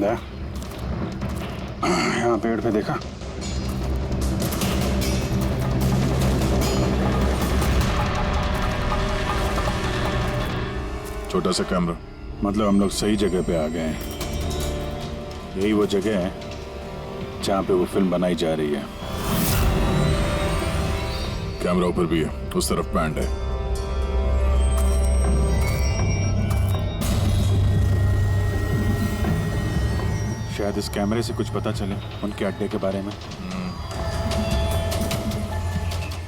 दया, यहाँ पेड़ पे देखा? छोटा सा कैमरा। मतलब हम लोग सही जगह पे आ गए हैं। यही वो जगह है जहाँ पे वो फिल्म बनाई जा रही है। कैमरा ऊपर भी है, उस तरफ बैंड है। शायद इस कैमरे से कुछ पता चले उनके अड्डे के बारे में।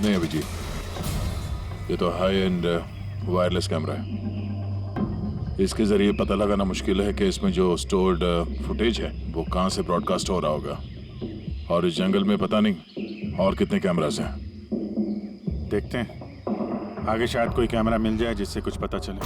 नहीं अभिजीत, ये तो हाई एंड वायरलेस कैमरा है। इसके जरिए पता लगाना मुश्किल है कि इसमें जो स्टोर्ड फुटेज है वो कहाँ से ब्रॉडकास्ट हो रहा होगा, और इस जंगल में पता नहीं और कितने कैमरास हैं। देखते हैं, आगे शायद कोई कैमरा मिल जाए जिससे कुछ पता चले।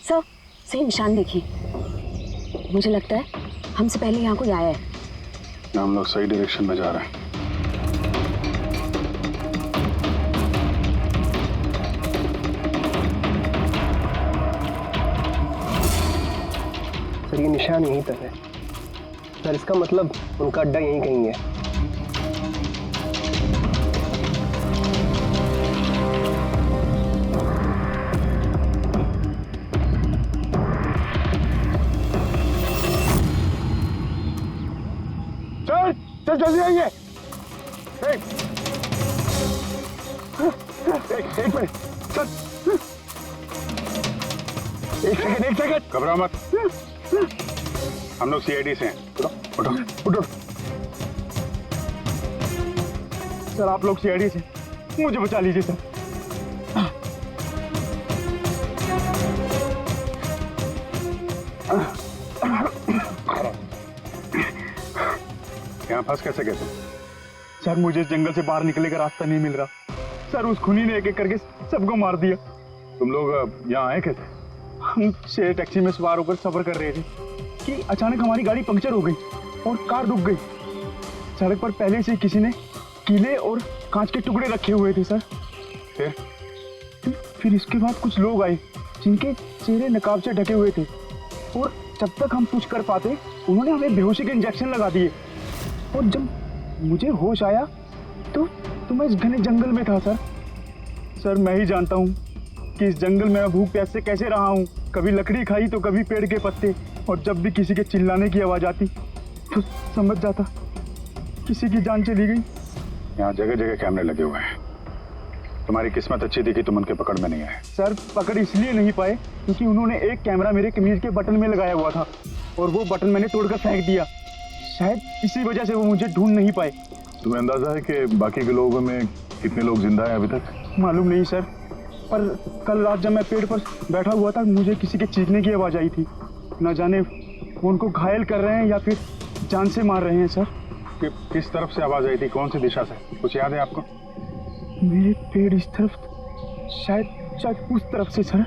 सर, सही निशान देखिए। मुझे लगता है हमसे पहले यहाँ कोई आया है। हम लोग सही डायरेक्शन में जा रहे हैं। सर ये निशान यहीं तक है सर, इसका मतलब उनका अड्डा यहीं कहीं है। चल जल्दी आइए। एक मिनट, चल। एक सेकंड, घबरा मत। हम लोग सीआईडी से हैं। उठो उठो उठो। सर आप लोग सीआईडी से, मुझे बचा लीजिए सर। यहाँ फंस कैसे गए तुम? सर मुझे इस जंगल से बाहर निकलने का रास्ता नहीं मिल रहा सर। उस खूनी ने एक एक करके सबको मार दिया। तुम लोग यहाँ आए कैसे? हम शेयर टैक्सी में सवार होकर सफर कर रहे थे कि अचानक हमारी गाड़ी पंक्चर हो गई और कार रुक गई। सड़क पर पहले से किसी ने कीले और कांच के टुकड़े रखे हुए थे सर। फिर इसके बाद कुछ लोग आए जिनके चेहरे नकाब से ढके हुए थे, और जब तक हम कुछ कर पाते उन्होंने हमें बेहोशी के इंजेक्शन लगा दिए। और जब मुझे होश आया तो मैं इस घने जंगल में था सर। सर मैं ही जानता हूँ कि इस जंगल में मैं भूख प्यास से कैसे रहा हूँ। कभी लकड़ी खाई तो कभी पेड़ के पत्ते, और जब भी किसी के चिल्लाने की आवाज़ आती तो समझ जाता किसी की जान चली गई। यहाँ जगह जगह कैमरे लगे हुए हैं। तुम्हारी किस्मत अच्छी थी कि तुम उनके पकड़ में नहीं आए। सर पकड़ इसलिए नहीं पाए क्योंकि उन्होंने एक कैमरा मेरे कमीज के बटन में लगाया हुआ था, और वो बटन मैंने तोड़कर फेंक दिया। शायद इसी वजह से वो मुझे ढूंढ नहीं पाए। तुम्हें अंदाजा है कि बाकी के लोगों में कितने लोग जिंदा हैं अभी तक? मालूम नहीं सर, पर कल रात जब मैं पेड़ पर बैठा हुआ था मुझे किसी के चीखने की आवाज़ आई थी। न जाने वो उनको घायल कर रहे हैं या फिर जान से मार रहे हैं सर। किस तरफ से आवाज़ आई थी, कौन सी दिशा से, कुछ याद है आपको? मेरे पेड़ इस तरफ, शायद उस तरफ से सर।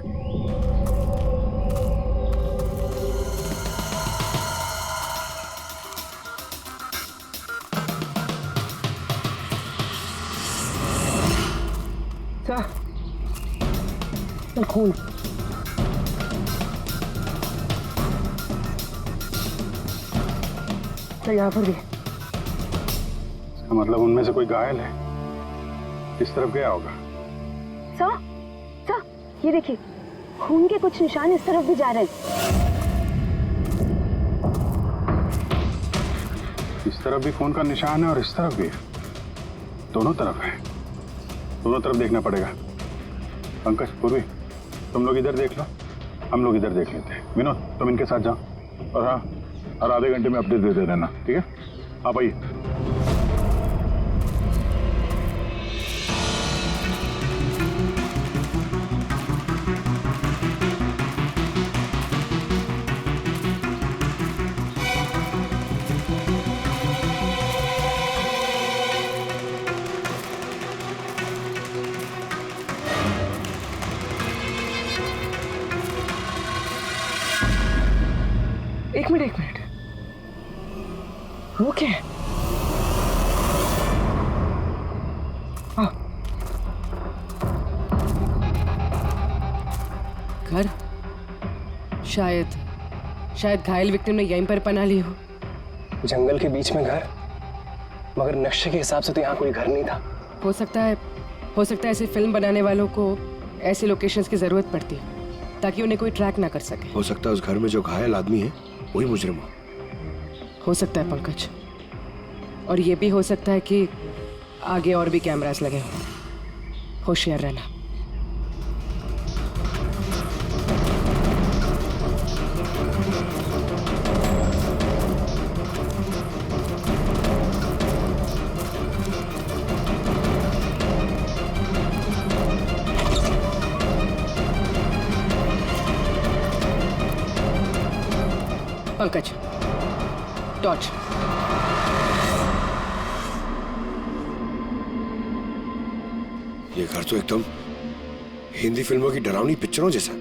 सर खून। सर यहाँ पर भी। इसका मतलब उनमें से कोई घायल है। किस तरफ गया होगा? सर, ये देखिए, खून के कुछ निशान इस तरफ भी जा रहे हैं। इस तरफ भी खून का निशान है और इस तरफ भी है। दोनों तरफ है। दोनों तरफ देखना पड़ेगा। पंकज, पूर्वी, तुम लोग इधर देख लो, हम लोग इधर देख लेते हैं। विनोद, तुम इनके साथ जाओ, और हाँ, हर आधे घंटे में अपडेट देते रहना, ठीक है? आप आइए। एक मिनट, वो क्या है? घर? शायद घायल विक्टिम ने यहीं पर पनाह ली हो। जंगल के बीच में घर, मगर नक्शे के हिसाब से तो यहाँ कोई घर नहीं था। हो सकता है ऐसे फिल्म बनाने वालों को ऐसे लोकेशंस की जरूरत पड़ती है ताकि उन्हें कोई ट्रैक ना कर सके। हो सकता है उस घर में जो घायल आदमी है वही मुजरिम हो सकता है पंकज, और ये भी हो सकता है कि आगे और भी कैमरास लगे हों। होशियार रहना। पंकज, टॉर्च। ये घर तो एकदम हिंदी फिल्मों की डरावनी पिक्चरों जैसा।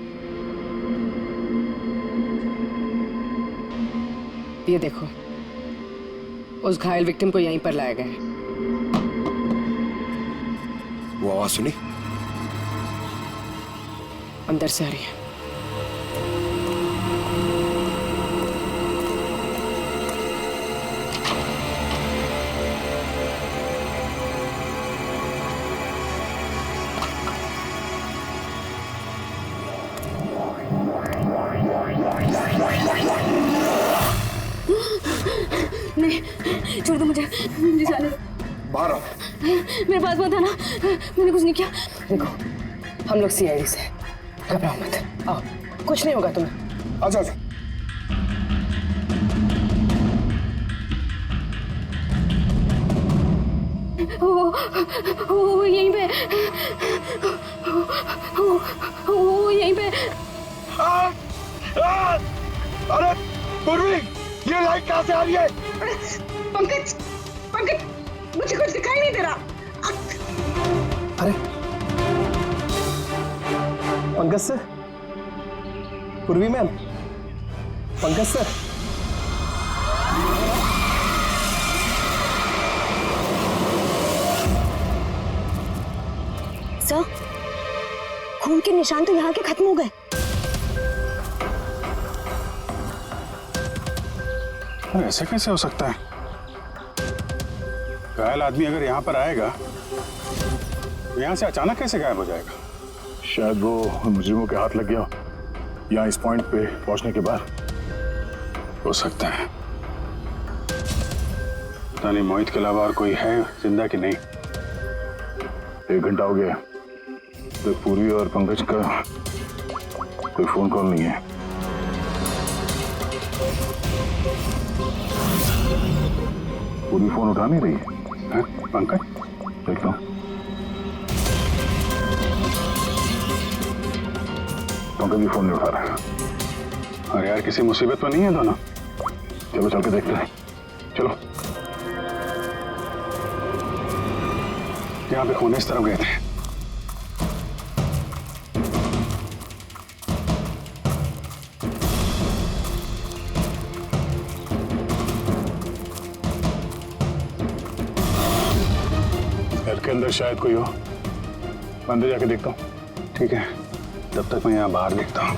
ये देखो, उस घायल विक्टिम को यहीं पर लाया गया है। वो आवाज सुनी? अंदर से आ रही है। नहीं, छोड़ दो मुझे जाने दो। बाहर आओ। मेरे पास मत आना, मैंने कुछ नहीं किया। देखो, हम लोग सीआईडी से, घबराओ मत। आओ, कुछ नहीं होगा तुम्हें। आजा आजा। वो यहीं पे, वो यहीं पे। अरे पूर्वी, ये लाइट कहाँ से आ रही है? पंकज, मुझे कुछ दिखाई नहीं दे रहा। अरे पंकज सर, पूर्वी मैम, पंकज सर। सर, खून के निशान तो यहाँ के खत्म हो गए। ऐसे कैसे हो सकता है? घायल आदमी अगर यहाँ पर आएगा तो यहाँ से अचानक कैसे गायब हो जाएगा? शायद वो मुजरिमों के हाथ लग गया यहाँ इस पॉइंट पे पहुंचने के बाद। हो सकता है। पता नहीं मोहित के अलावा और कोई है जिंदा कि नहीं। 1 घंटा हो गया तो पूर्वी और पंकज का कोई फोन कॉल नहीं है। पूरी फोन उठा नहीं रही है। पंकज, देखता हूँ। पंकज भी फोन नहीं उठा रहा है। अरे यार, किसी मुसीबत तो नहीं है दोनों? चलो चल के देखते हैं। चलो। यहाँ पे खून इस तरफ गए थे। घर के अंदर शायद कोई हो। मैं अंदर जाके देखता हूँ। ठीक है, तब तक मैं यहाँ बाहर देखता हूँ।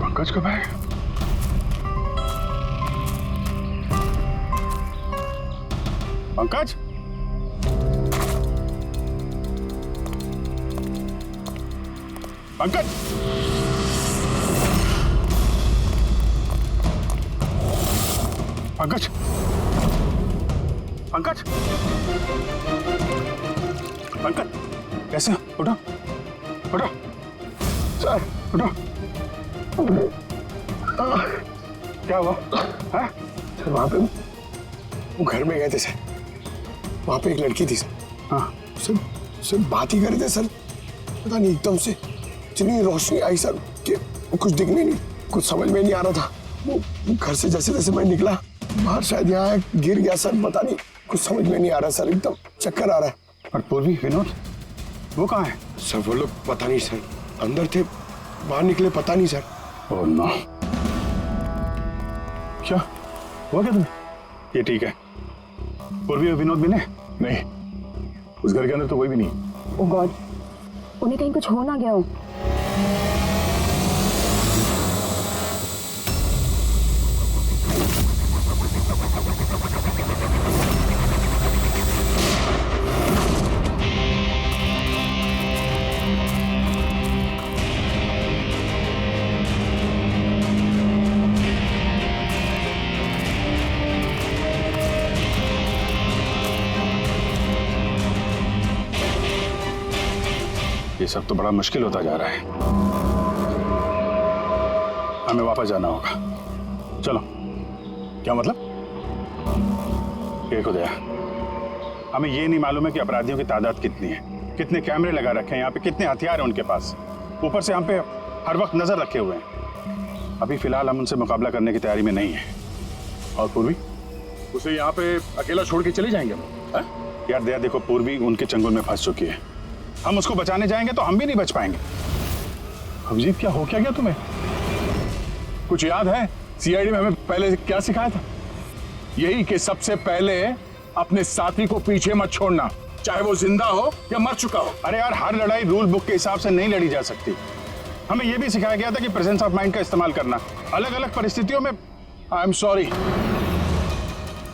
पंकज कब आए? पंकज, पंकज, पंकज, पंकज, पंकज, कैसे? उठो, उठो, सर, उठो। क्या हुआ? हाँ? सर वहाँ पे वो घर में गए थे सर, वहाँ पे एक लड़की थी सर। हाँ। सर बात ही कर रहे थे सर, पता नहीं एकदम से इतनी रोशनी आई सर कि कुछ दिखने नहीं, कुछ समझ में नहीं आ रहा था। वो घर से जैसे जैसे मैं निकला बाहर, शायद यहाँ गिर गया सर, पता नहीं, कुछ समझ में नहीं आ रहा सर, एकदम चक्कर आ रहा है। और पूर्वी, विनोद, वो कहाँ है? सर वो लोग पता नहीं सर, अंदर थे, बाहर निकले पता नहीं सर। Oh no. क्या हुआ क्या तुम्हें? ये ठीक है। पूर्वी और विनोद भी नहीं? उस घर के अंदर तो कोई भी नहीं। ओ गॉड, उन्हें कहीं कुछ हो ना गया हो। ये सब तो बड़ा मुश्किल होता जा रहा है। हमें वापस जाना होगा। चलो। क्या मतलब? देखो दया, हमें ये नहीं मालूम है कि अपराधियों की तादाद कितनी है, कितने कैमरे लगा रखे हैं यहाँ पे, कितने हथियार हैं उनके पास, ऊपर से हम पे हर वक्त नजर रखे हुए हैं। अभी फिलहाल हम उनसे मुकाबला करने की तैयारी में नहीं है। और पूर्वी, उसे यहाँ पे अकेला छोड़ के चले जाएंगे? यार दया देखो, पूर्वी उनके चंगुल में फंस चुकी है। हम उसको बचाने जाएंगे तो हम भी नहीं बच पाएंगे। अभिजीत, क्या हो क्या गया तुम्हें? कुछ याद है सीआईडी में हमें पहले क्या सिखाया था? यही कि सबसे पहले अपने साथी को पीछे मत छोड़ना, चाहे वो जिंदा हो या मर चुका हो। अरे यार, हर लड़ाई रूल बुक के हिसाब से नहीं लड़ी जा सकती। हमें यह भी सिखाया गया था कि प्रेजेंस ऑफ माइंड का इस्तेमाल करना, अलग अलग परिस्थितियों में। आई एम सॉरी,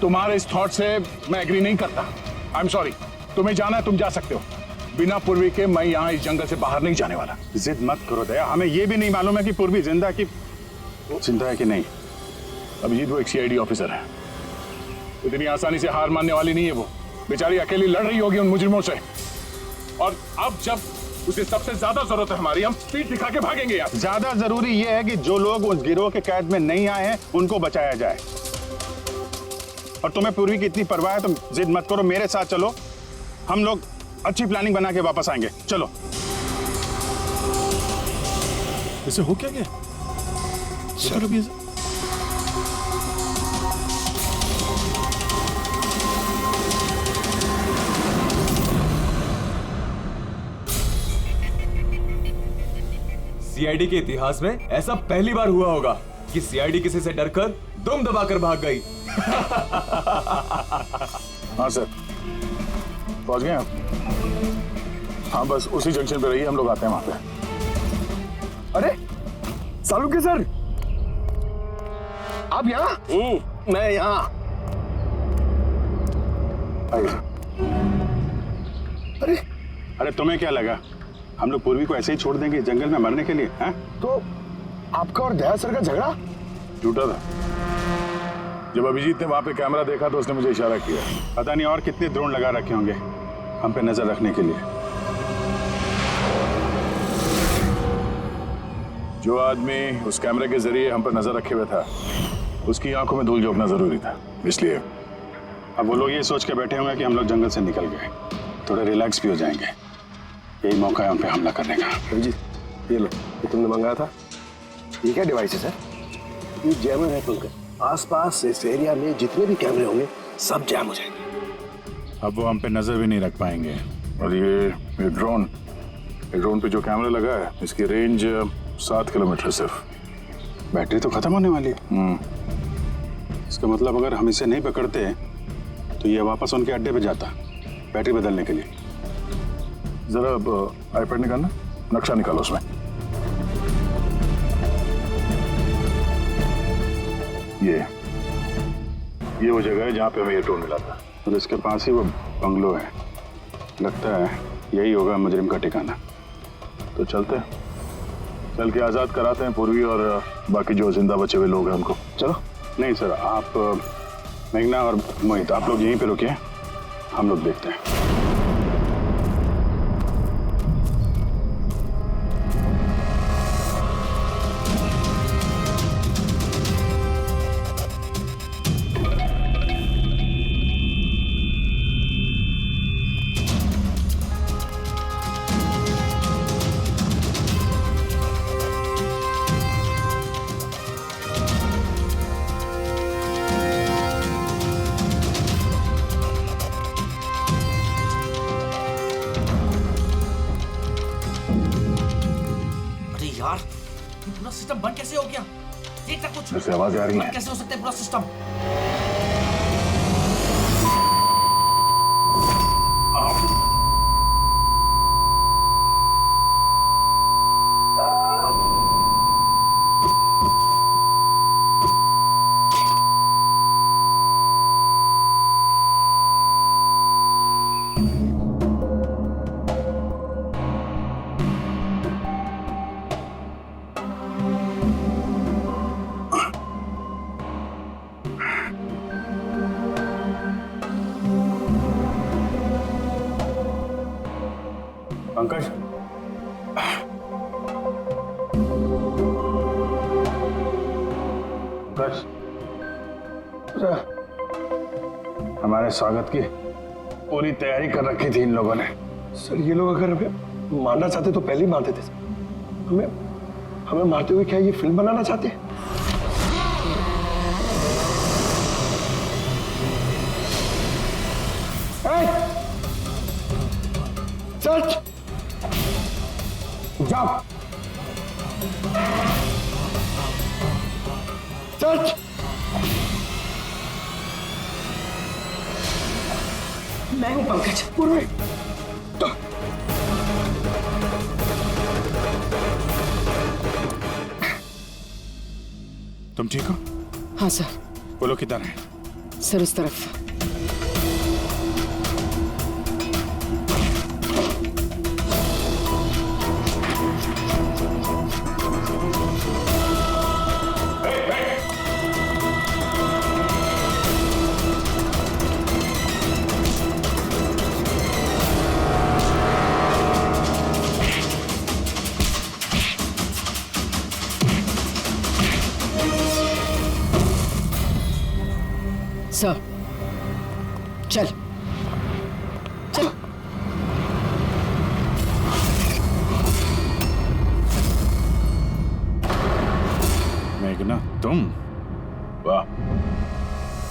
तुम्हारे इस थॉट से मैं एग्री नहीं करता। आई एम सॉरी, तुम्हें जाना है तुम जा सकते हो, बिना पूर्वी के मैं यहाँ इस जंगल से बाहर नहीं जाने वाला। जिद मत करो दया, हमें यह भी नहीं मालूम है कि पूर्वी जिंदा है कि नहीं। अभिजीत, वो एक सीआईडी ऑफिसर है, इतनी आसानी से हार मानने वाली नहीं है। वो बेचारी अकेली लड़ रही होगी उन मुजरिमों से, और अब जब उसे सबसे ज्यादा जरूरत है हमारी, हम पीठ दिखा के भागेंगे यार। ज्यादा जरूरी यह है कि जो लोग उस गिरोह के कैद में नहीं आए हैं उनको बचाया जाए। और तुम्हें पूर्वी की इतनी परवाह है, तुम जिद मत करो, मेरे साथ चलो, हम लोग अच्छी प्लानिंग बना के वापस आएंगे। चलो। इसे हो क्या गया? सर अभी सीआईडी के इतिहास में ऐसा पहली बार हुआ होगा कि सीआईडी किसी से डरकर दुम दबाकर भाग गई। हाँ सर, पहुंच गए आप? हाँ, बस उसी जंक्शन पे रहिए, हम लोग आते हैं वहां पे। अरे सालुके सर, आप यहाँ? मैं यहाँ। आइए। अरे तुम्हें क्या लगा हम लोग पूर्वी को ऐसे ही छोड़ देंगे जंगल में मरने के लिए? हैं? तो आपका और दया सर का झगड़ा झूठा था। जब अभिजीत ने वहां पे कैमरा देखा तो उसने मुझे इशारा किया। पता नहीं और कितने ड्रोन लगा रखे होंगे हम पे नजर रखने के लिए। जो आदमी उस कैमरे के जरिए हम पर नजर रखे हुए था, उसकी आंखों में धूल झोंकना जरूरी था, इसलिए। अब वो लोग ये सोच के बैठे होंगे कि हम लोग जंगल से निकल गए, थोड़े रिलैक्स भी हो जाएंगे। यही मौका है हम पे हमला करने का। अभिजीत, ये लो, ये तुमने मंगाया था। ये क्या डिवाइस है सर? ये जैमर है पंकज। आसपास इस एरिया में जितने भी कैमरे होंगे सब जैम हो जाएंगे। अब वो हम पे नजर भी नहीं रख पाएंगे। और ये ड्रोन पे जो कैमरा लगा है, इसकी रेंज 7 किलोमीटर सिर्फ। बैटरी तो खत्म होने वाली है। इसका मतलब अगर हम इसे नहीं पकड़ते तो ये वापस उनके अड्डे पे जाता बैटरी बदलने के लिए। जरा आईपैड निकालना, नक्शा निकालो उसमें। ये वो जगह है जहाँ पे हमें ये ड्रोन मिला था। और इसके पास ही वो बंगलो है, लगता है यही होगा मुजरिम का ठिकाना। तो चलते हैं, चल के आजाद कराते हैं पूर्वी और बाकी जो जिंदा बचे हुए लोग हैं उनको। चलो। नहीं सर, आप मेघना और मोहित आप लोग यहीं पे रुकिए, हम लोग देखते हैं। सिस्टम बंद कैसे हो गया? देख ना कुछ। जैसे आवाजें आ रही हैं। बंद कैसे हो सकता है पूरा सिस्टम? पंकज, पंकज, हमारे स्वागत की पूरी तैयारी कर रखी थी इन लोगों ने। सर ये लोग अगर हमें मारना चाहते तो पहले ही मार देते सर। हमें हमें मारते हुए क्या ये फिल्म बनाना चाहते हैं? सच जाओ, सच मैं हूं पंकज। पूर्वी, तुम ठीक हो? हाँ सर। वो लोग किधर हैं? सर उस तरफ। सर चल चल। मेघना, तुम? वाह,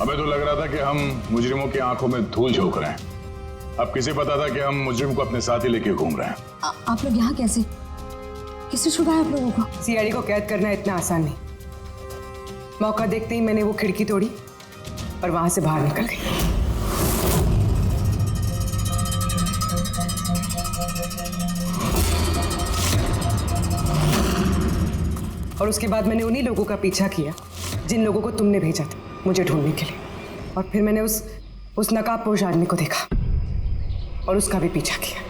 हमें तो लग रहा था कि हम मुजरिमों की आंखों में धूल झोंक रहे हैं। अब किसे पता था कि हम मुजरिम को अपने साथ ही लेके घूम रहे हैं। आप लोग यहाँ कैसे? किसने छुड़ाया आप लोगों को? सीआईडी को कैद करना इतना आसान नहीं। मौका देखते ही मैंने वो खिड़की तोड़ी और वहां से बाहर निकल गई। और उसके बाद मैंने उन्हीं लोगों का पीछा किया जिन लोगों को तुमने भेजा था मुझे ढूंढने के लिए। और फिर मैंने उस नकाबपोश आदमी को देखा और उसका भी पीछा किया।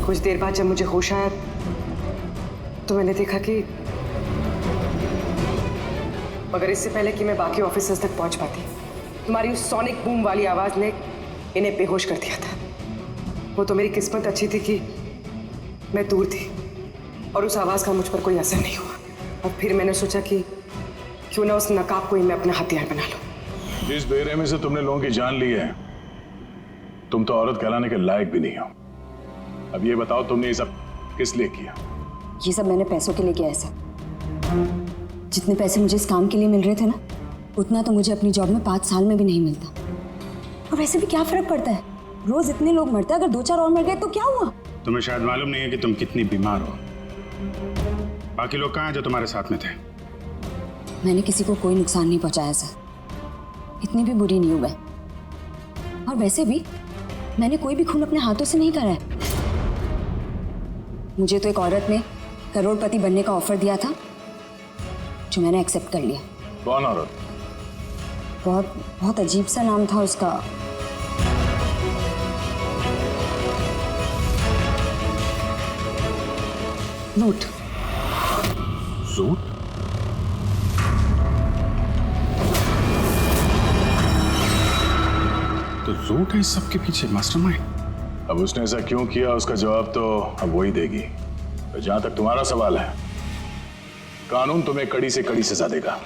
कुछ देर बाद जब मुझे होश आया तो मैंने देखा कि मगर इससे पहले कि मैं बाकी ऑफिसर्स तक पहुंच पाती तुम्हारी उस सोनिक बूम वाली आवाज ने इन्हें बेहोश कर दिया था। वो तो मेरी किस्मत अच्छी थी कि मैं दूर थी और उस आवाज का मुझ पर कोई असर नहीं हुआ। और फिर मैंने सोचा कि क्यों ना उस नकाब को ही मैं अपना हथियार बना लूं। जिस बेरहमी से तुमने लोगों की जान ली है, तुम तो औरत कहलाने के लायक भी नहीं हो। अब ये बताओ, तुमने ये सब किस लिए किया? ये सब मैंने पैसों के लिए किया है सर। जितने पैसे मुझे इस काम के लिए मिल रहे थे ना, उतना तो मुझे अपनी जॉब में 5 साल में भी नहीं मिलता। और वैसे भी क्या फर्क पड़ता है, रोज इतने लोग मरते हैं, अगर 2-4 और मर गए तो क्या हुआ? तुम्हें शायद मालूम नहीं है कि तुम कितनी बीमार हो। बाकी लोग कहाँ हैं जो तुम्हारे साथ में थे? मैंने किसी को कोई नुकसान नहीं पहुंचाया सर, इतनी भी बुरी नहीं हूं मैं। और वैसे भी मैंने कोई भी खून अपने हाथों से नहीं करा है। मुझे तो एक औरत ने करोड़पति बनने का ऑफर दिया था जो मैंने एक्सेप्ट कर लिया। कौन औरत? बहुत अजीब सा नाम था उसका। रूट। रूट? तो रूट रूट है इस सब के पीछे, मास्टरमाइंड। अब उसने ऐसा क्यों किया उसका जवाब तो अब वही देगी। तो जहां तक तुम्हारा सवाल है, कानून तुम्हें कड़ी से कड़ी सजा देगा।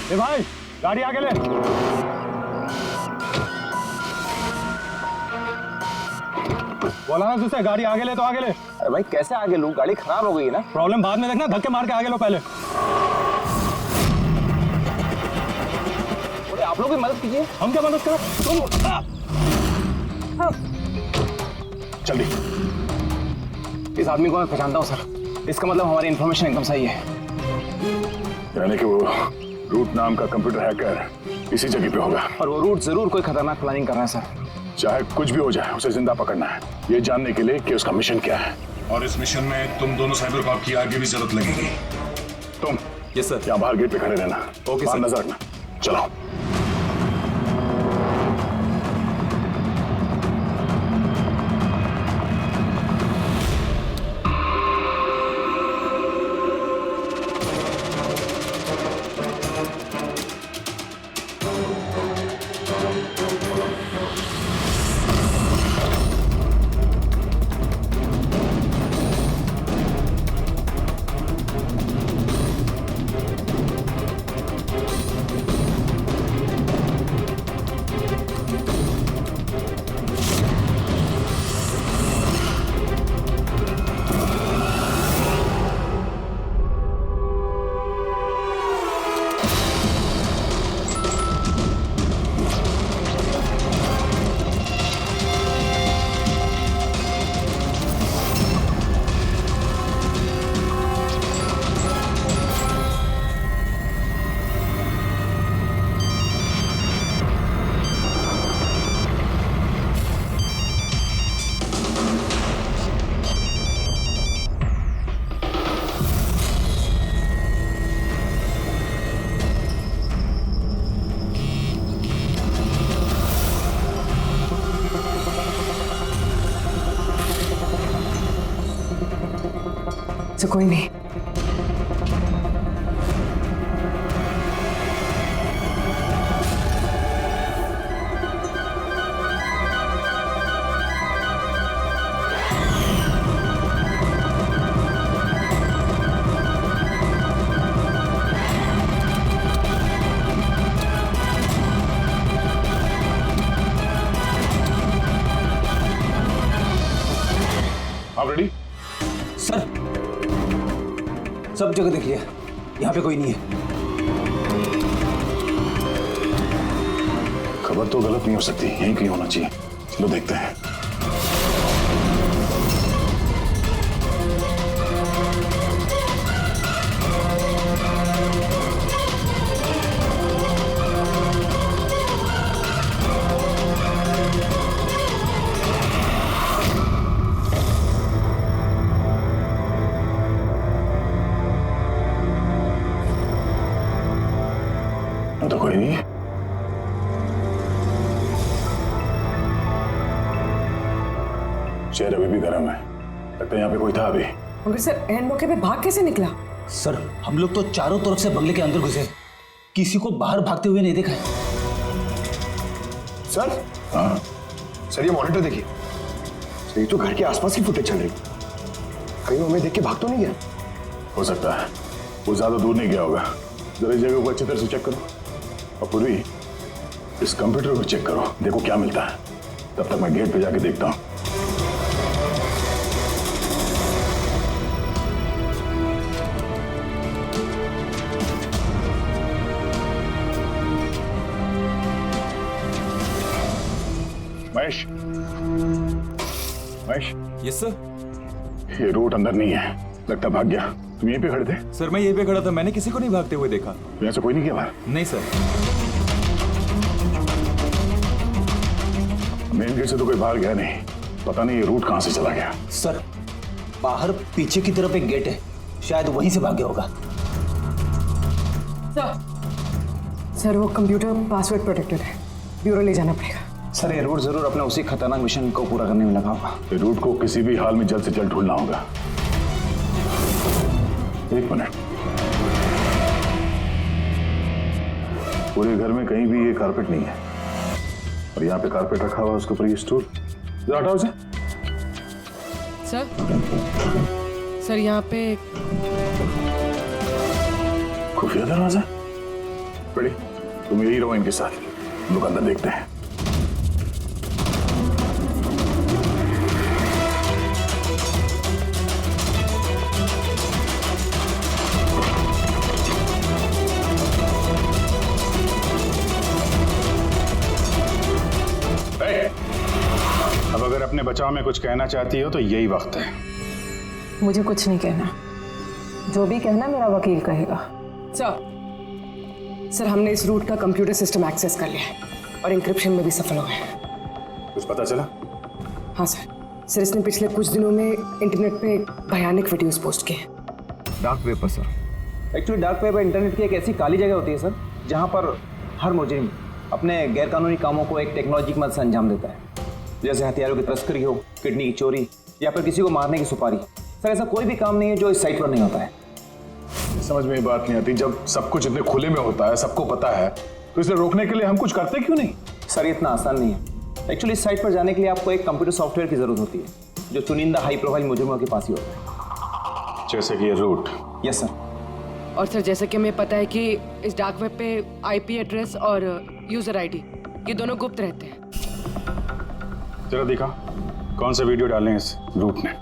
ए भाई, गाड़ी आगे ले। बोला ना तुझसे, गाड़ी आगे ले तो आगे ले। अरे भाई कैसे आगे लूं, गाड़ी खराब हो गई है ना। प्रॉब्लम बाद में देखना, धक्के मार के आगे लो पहले। बोले आप लोग भी मदद कीजिए। हम क्या मदद करो, तुम जल्दी। इस आदमी को मैं पहचानता हूँ सर। इसका मतलब हमारी इन्फॉर्मेशन एकदम सही है। यानी कि वो रूट नाम का कंप्यूटर हैकर इसी जगह पे होगा। और वो रूट जरूर कोई खतरनाक प्लानिंग कर रहा है सर। चाहे कुछ भी हो जाए, उसे जिंदा पकड़ना है, ये जानने के लिए कि उसका मिशन क्या है। और इस मिशन में तुम दोनों साइबर कॉप की आगे भी जरूरत लगेगी। तुम यस सर। यहाँ बाहर गेट पे खड़े रहना। ओके बाहर सर। नजर रखना। चलो। तो कोई नहीं। आप रेडी? सर सब जगह देख लिया, यहाँ पे कोई नहीं है। खबर तो गलत नहीं हो सकती, यहीं कहीं होना चाहिए। चलो देखते हैं। तो कोई नहीं। शहर अभी भी गर्म है, लगता है यहाँ पे कोई था अभी। मगर सर एंड मौके पे भाग कैसे निकला? सर हम लोग तो चारों तरफ से बंगले के अंदर घुसे, किसी को बाहर भागते हुए नहीं देखा है। सर, हाँ सर ये मॉनिटर देखिए, ये तो घर के आसपास की फुटेज चल रही। कहीं हमें देख के भाग तो नहीं गया? हो सकता है, वो ज्यादा दूर नहीं गया होगा। जरा इस जगह को अच्छी तरह से चेक करो। और पूर्वी, इस कंप्यूटर को चेक करो, देखो क्या मिलता है। तब तक मैं गेट पे जाके देखता हूँ। Mahesh, Mahesh, yes sir. ये रूट अंदर नहीं है, लगता भाग गया। तुम यहीं पे खड़े थे? सर मैं यहीं पे खड़ा था, मैंने किसी को नहीं भागते हुए देखा। यहाँ से कोई नहीं गया बाहर? नहीं सर। मेन गेट से तो कोई बाहर गया नहीं, पता नहीं ये रूट कहाँ से चला गया। सर बाहर पीछे की तरफ एक गेट है, शायद वहीं से भागे होगा। सर वो कंप्यूटर पासवर्ड प्रोटेक्टेड है, ब्यूरो ले जाना पड़ेगा। सर ये रूट जरूर अपने उसी खतरनाक मिशन को पूरा करने में लगा होगा। ये रूट को किसी भी हाल में जल्द से जल्द ढूंढना होगा। एक मिनट, पूरे घर में कहीं भी ये कारपेट नहीं है, और यहाँ पे कारपेट रखा हुआ है, उसके ऊपर ये स्टूल। जरा हटाओ इसे। सर यहाँ पे खुफिया दरवाजा। बड़ी, तुम यही रहो इनके साथ, हम लोग अंदर देखते हैं। अब अगर अपने बचाव में कुछ कहना चाहती हो तो यही वक्त है। मुझे कुछ नहीं कहना, जो भी कहना मेरा वकील कहेगा। सर हमने इस रूट का कंप्यूटर सिस्टम एक्सेस कर लिया है और इंक्रिप्शन में भी सफल हो गए। कुछ पता चला? हाँ सर इसने पिछले कुछ दिनों में इंटरनेट पे भयानक वीडियोस पोस्ट किए। डार्क वेब पर sir. Actually dark web internet की एक ऐसी काली जगह होती है सर, जहाँ पर हर मुजरिम अपने गैरकानूनी कामों को एक टेक्नोलॉजी की मदद से अंजाम देता है, जैसे हथियारों की तस्करी हो, किडनी की चोरी, या फिर किसी को मारने की सुपारी। सर ऐसा कोई भी काम नहीं है जो इस साइट पर नहीं होता है। समझ में ये बात नहीं आती, जब सब कुछ इतने खुले में होता है, सबको पता है, तो इसे रोकने के लिए हम कुछ करते क्यों नहीं? सर ये इतना आसान नहीं है। एक्चुअली इस साइट पर जाने के लिए आपको एक कंप्यूटर सॉफ्टवेयर की जरूरत होती है, जो चुनिंदा हाई प्रोफाइल मुजरिमों के पास ही होता है। जैसे कि ये रूट। Yes sir. और सर जैसे कि हमें पता है कि इस डार्क वेब पे आईपी एड्रेस और यूजर आईडी ये दोनों गुप्त रहते हैं। जरा दिखा कौन सा वीडियो डालें इस रूट ने।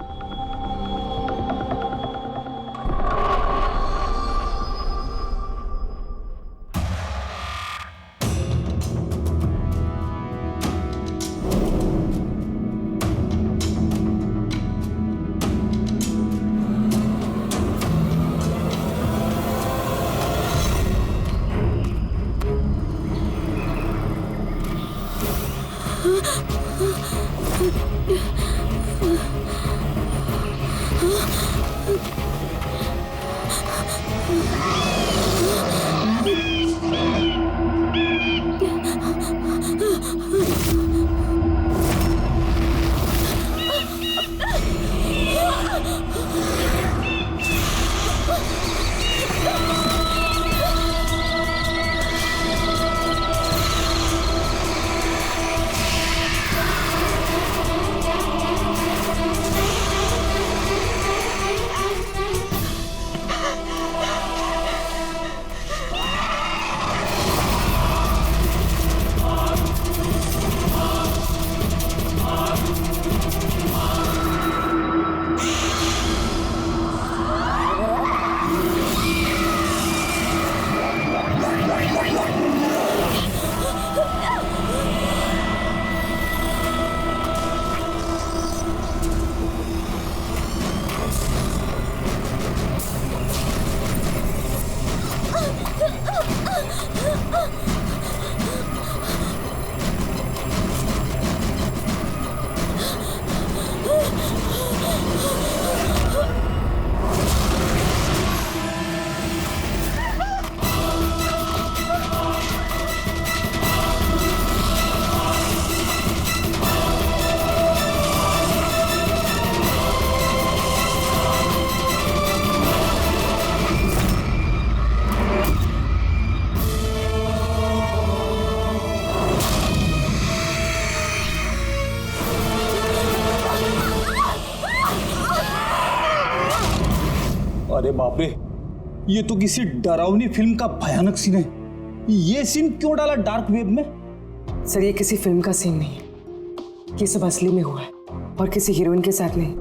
अरे बाप रे, ये तो किसी डरावनी फिल्म का भयानक सीन है। ये सीन क्यों डाला डार्क वेब में? सर ये किसी फिल्म का सीन नहीं है, ये सब असली में हुआ है, और किसी हीरोइन के साथ नहीं,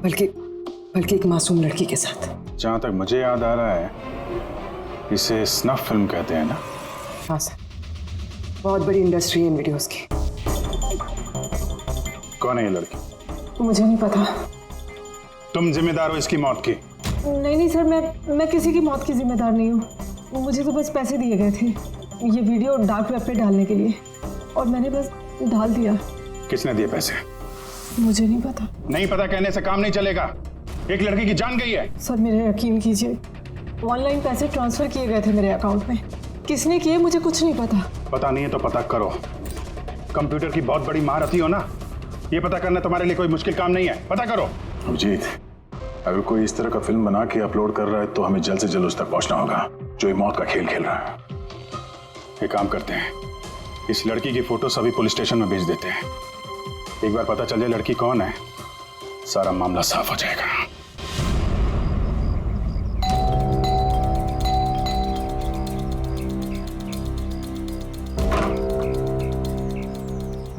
बल्कि एक मासूम लड़की के साथ। जहां तक मुझे याद आ रहा है इसे स्नफ फिल्म कहते हैं ना? हाँ सर, बहुत बड़ी इंडस्ट्री है इन वीडियोस की। कौन है ये लड़की? मुझे नहीं पता। तुम जिम्मेदार हो इसकी मौत की? नहीं सर, मैं किसी की मौत की जिम्मेदार नहीं हूँ। मुझे तो बस पैसे दिए गए थे ये वीडियो डार्क वेब पे डालने के लिए, और मैंने बस डाल दिया। किसने दिए पैसे? मुझे नहीं पता। नहीं पता कहने से काम नहीं चलेगा। एक लड़की की जान गई है। सर मेरे यकीन कीजिए, ऑनलाइन पैसे ट्रांसफर किए गए थे मेरे अकाउंट में। किसने किए मुझे कुछ नहीं पता। पता नहीं है तो पता करो। कंप्यूटर की बहुत बड़ी महारथी हो ना, ये पता करना तुम्हारे लिए कोई मुश्किल काम नहीं है। पता करो। अभिजीत, अगर कोई इस तरह का फिल्म बना के अपलोड कर रहा है तो हमें जल्द से जल्द उस तक पहुंचना होगा जो ये मौत का खेल खेल रहा है। एक काम करते हैं, इस लड़की की फोटो सभी पुलिस स्टेशन में भेज देते हैं। एक बार पता चल जाए लड़की कौन है, सारा मामला साफ हो जाएगा।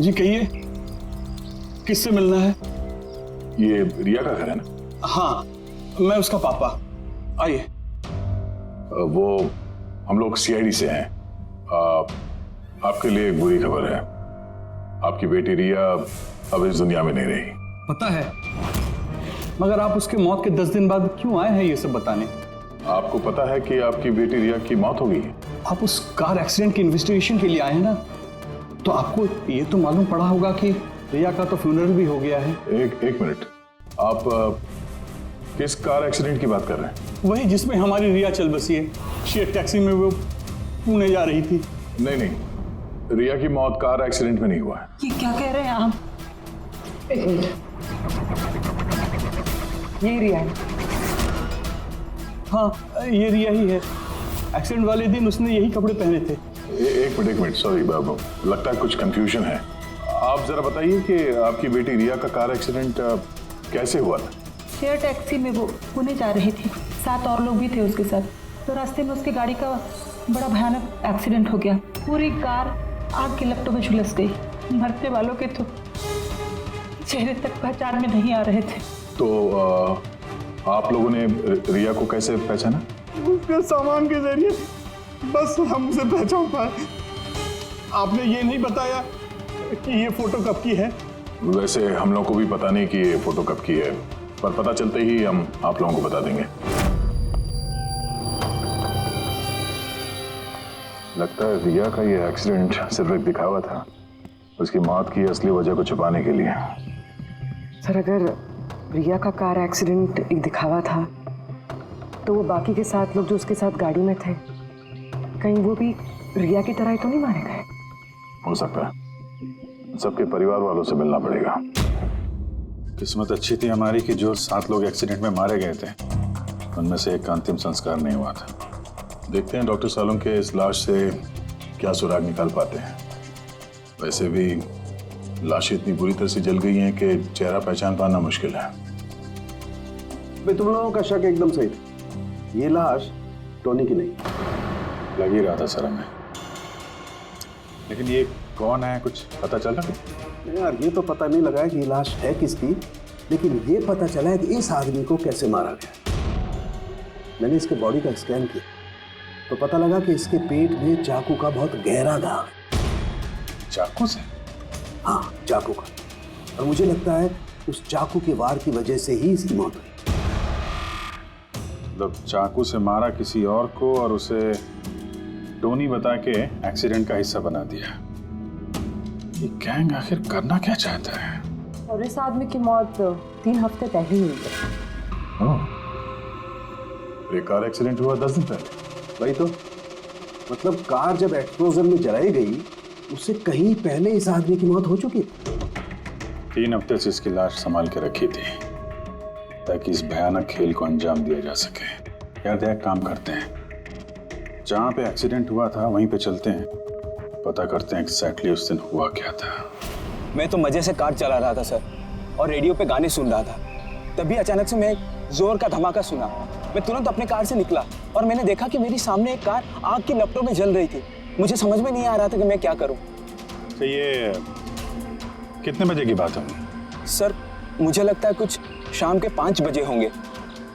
जी कहिए, किससे मिलना है? ये रिया का घर है ना? हाँ, मैं उसका पापा। आइए। वो हम लोग सीआईडी से हैं। आपके लिए एक बुरी खबर है। आपकी बेटी रिया अब इस दुनिया में नहीं रही। पता है, मगर आप उसके मौत के 10 दिन बाद क्यों आए हैं ये सब बताने? आपको पता है कि आपकी बेटी रिया की मौत हो गई है? आप उस कार एक्सीडेंट की इन्वेस्टिगेशन के लिए आए हैं ना, तो आपको ये तो मालूम पड़ा होगा कि रिया का तो फ्यूनरल भी हो गया है। एक मिनट, आप किस कार एक्सीडेंट की बात कर रहे हैं? वही जिसमें हमारी रिया चल बसी है। शेयर टैक्सी में वो पुणे जा रही थी। नहीं, रिया की मौत कार एक्सीडेंट में नहीं हुआ है। ये क्या कह रहे हैं आप? एक मिनट, ये रिया है। हाँ, ये रिया ही है। एक्सीडेंट वाले दिन उसने यही कपड़े पहने थे। एक मिनट, सॉरी बाबू, लगता है कुछ कंफ्यूजन है। आप जरा बताइए कि आपकी बेटी रिया का कार एक्सीडेंट कैसे हुआ था? शेयर टैक्सी में वो पुणे जा रही थी, 7 और लोग भी थे उसके साथ। तो रास्ते में उसकी गाड़ी का बड़ा भयानक एक्सीडेंट हो गया। पूरी कार आग की लपटों में झुलस गई। मरने वालों के तो चेहरे तक पहचान में नहीं आ रहे थे। तो आप लोगों ने रिया को कैसे पहचाना? उसके सामान के जरिए बस हम उसे पहचान पाए। आपने ये नहीं बताया कि ये फोटो कब की है? वैसे हम लोगों को भी पता नहीं कि ये फोटो कब की है, पर पता चलते ही हम आप लोगों को बता देंगे। लगता है रिया का ये एक्सीडेंट सिर्फ एक दिखावा था, उसकी मौत की असली वजह को छुपाने के लिए। सर अगर रिया का कार एक्सीडेंट एक दिखावा था, तो वो बाकी के 7 लोग जो उसके साथ गाड़ी में थे, कहीं वो भी रिया की तरह ही तो नहीं मारे गए? हो सकता है। सबके परिवार वालों से मिलना पड़ेगा। किस्मत अच्छी थी हमारी कि जो 7 लोग एक्सीडेंट में मारे गए थे, उनमें से एक का अंतिम संस्कार नहीं हुआ था। देखते हैं डॉक्टर सालों के इस लाश से क्या सुराग निकाल पाते हैं। वैसे भी लाशें इतनी बुरी तरह से जल गई हैं कि चेहरा पहचान पाना मुश्किल है। भाई तुम लोगों का शक एकदम सही था। ये लाश टोनी की नहीं। लग ही रहा था सर हमें, लेकिन ये कौन है कुछ पता चला? यार ये तो पता नहीं लगा है कि ये लाश है किसकी, लेकिन ये पता चला है कि इस आदमी को कैसे मारा गया। मैंने इसके बॉडी का स्कैन किया तो पता लगा कि इसके पेट में चाकू का बहुत गहरा घाव है। चाकू से? हाँ, चाकू का। और मुझे लगता है उस चाकू के वार की वजह से ही इसकी मौत हुई। मतलब चाकू से मारा किसी और को और उसे टोनी बता के एक्सीडेंट का हिस्सा बना दिया। ये गैंग आखिर करना क्या चाहता है? और इस आदमी की मौत 3 हफ्ते पहले ही हुई है। ये कार एक्सीडेंट हुआ 10 दिन पहले। वही तो, मतलब कार जब एक्सप्लोजन में जलाई गई उससे कहीं पहले इस आदमी की मौत हो चुकी। 3 हफ्ते से इसकी लाश संभाल के रखी थी ताकि इस भयानक खेल को अंजाम दिया जा सके। यार एक काम करते हैं, जहाँ पे एक्सीडेंट हुआ था वहीं पे चलते हैं, पता करते हैं एग्जैक्टली उस दिन हुआ क्या था। मैं तो मजे से कार चला रहा था सर, और रेडियो पे गाने सुन रहा था। तभी अचानक से मैं जोर का धमाका सुना। मैं तुरंत अपने कार से निकला और मैंने देखा कि मेरी सामने एक कार आग की लपटों में जल रही थी। मुझे समझ में नहीं आ रहा था कि मैं क्या करूं। तो ये कितने बजे की बात है? सर मुझे लगता है कुछ शाम के 5 बजे होंगे।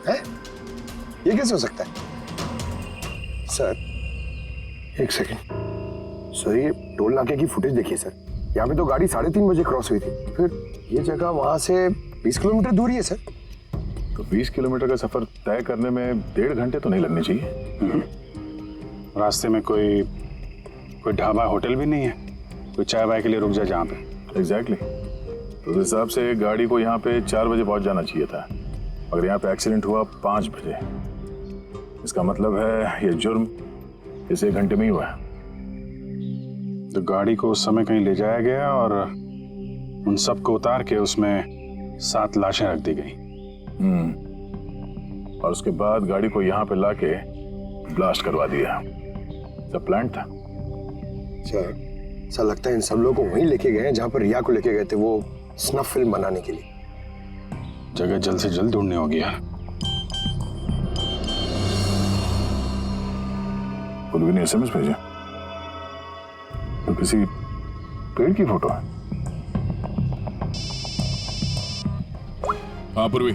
है? ये कैसे हो सकता है? सर एक सेकंड सर, ये टोल नाके की फुटेज देखिए सर। यहाँ पे तो गाड़ी 3:30 बजे क्रॉस हुई थी, फिर ये जगह वहां से 20 किलोमीटर दूर ही है सर। तो 20 किलोमीटर का सफर तय करने में 1.5 घंटे तो नहीं लगने चाहिए। रास्ते में कोई ढाबा होटल भी नहीं है, कोई चाय वाय के लिए रुक जाए जहाँ पे। एग्जैक्टली तो उस हिसाब से गाड़ी को यहाँ पे 4 बजे पहुँच जाना चाहिए था, मगर यहाँ पे एक्सीडेंट हुआ 5 बजे। इसका मतलब है ये जुर्म इस 1 घंटे में ही हुआ है। तो गाड़ी को उस समय कहीं ले जाया गया और उन सबको उतार के उसमें 7 लाशें रख दी गई। और उसके बाद गाड़ी को यहाँ पे लाके ब्लास्ट करवा दिया। सब प्लान था। सर ऐसा लगता है इन सब लोगों को वहीं लेके गए हैं जहां पर रिया को लेके गए थे, वो स्नफ फिल्म बनाने के लिए। जगह जल्द से जल्द ढूंढनी होगी यार। पूर्वी ने SMS भेजा तो किसी पेड़ की फोटो है। हाँ पूर्वी।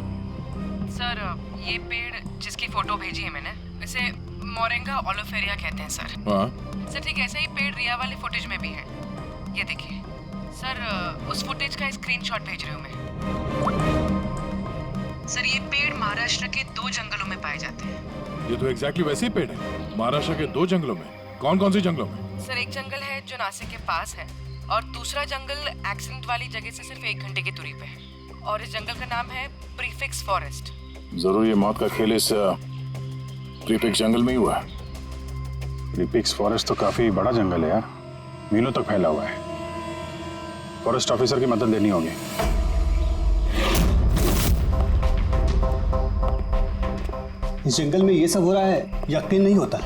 सर ये पेड़ जिसकी फोटो भेजी है मैंने, इसे मोरिंगा ओलिफेरिया कहते हैं सर। हाँ सर ठीक ऐसा ही पेड़ रिया वाले फुटेज में भी है। ये देखिए सर, उस फुटेज का स्क्रीनशॉट भेज रही हूँ मैं। सर ये पेड़ महाराष्ट्र के 2 जंगलों में पाए जाते हैं। ये तो एग्जैक्टली वैसे ही पेड़ है। महाराष्ट्र के 2 जंगलों में? कौन कौन से जंगलों में? सर एक जंगल है जो नासिक के पास है और दूसरा जंगल एक्सीडेंट वाली जगह से सिर्फ 1 घंटे की दूरी पे है और इस जंगल का नाम है प्रीफिक्स फॉरेस्ट। जरूर ये मौत का खेल इस प्रीफिक्स जंगल में ही हुआ है। प्रीफिक्स फॉरेस्ट तो काफी बड़ा जंगल है यार, मीलों तक फैला हुआ है। फॉरेस्ट ऑफिसर की मदद लेनी होगी। इस जंगल में ये सब हो रहा है, यकीन नहीं होता।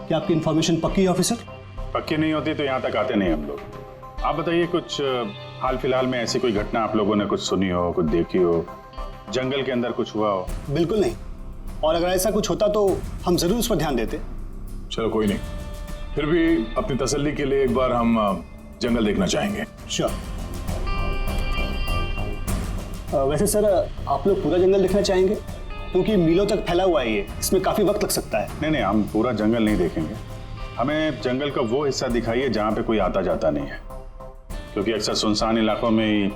क्या आपकी इंफॉर्मेशन पक्की है ऑफिसर? पक्की नहीं होती तो यहाँ तक आते नहीं हम लोग। आप बताइए कुछ हाल फिलहाल में ऐसी कोई घटना आप लोगों ने कुछ सुनी हो, कुछ देखी हो, जंगल के अंदर कुछ हुआ हो? बिल्कुल नहीं, और अगर ऐसा कुछ होता तो हम जरूर उस पर ध्यान देते। चलो कोई नहीं, फिर भी अपनी तसल्ली के लिए एक बार हम जंगल देखना चाहेंगे। श्योर। वैसे सर आप लोग पूरा जंगल देखना चाहेंगे? क्योंकि मीलों तक फैला हुआ है ये, इसमें काफी वक्त लग सकता है। नहीं, हम पूरा जंगल नहीं देखेंगे। हमें जंगल का वो हिस्सा दिखाइए जहाँ पे कोई आता जाता नहीं है, क्योंकि अक्सर सुनसान इलाकों में ही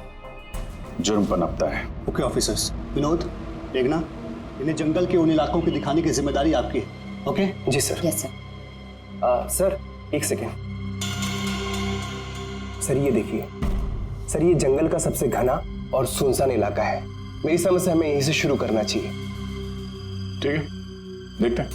जुर्म पनपता है। Okay officers. विनोद, देखना, इन्हें जंगल के उन इलाकों की दिखाने की जिम्मेदारी आपकी है। ओके? जी sir. Yes sir. Sir 1 second. Sir ये देखिए, सर ये जंगल का सबसे घना और सुनसान इलाका है। मेरी समझ से हमें यहीं से शुरू करना चाहिए। ठीक है, देखते हैं।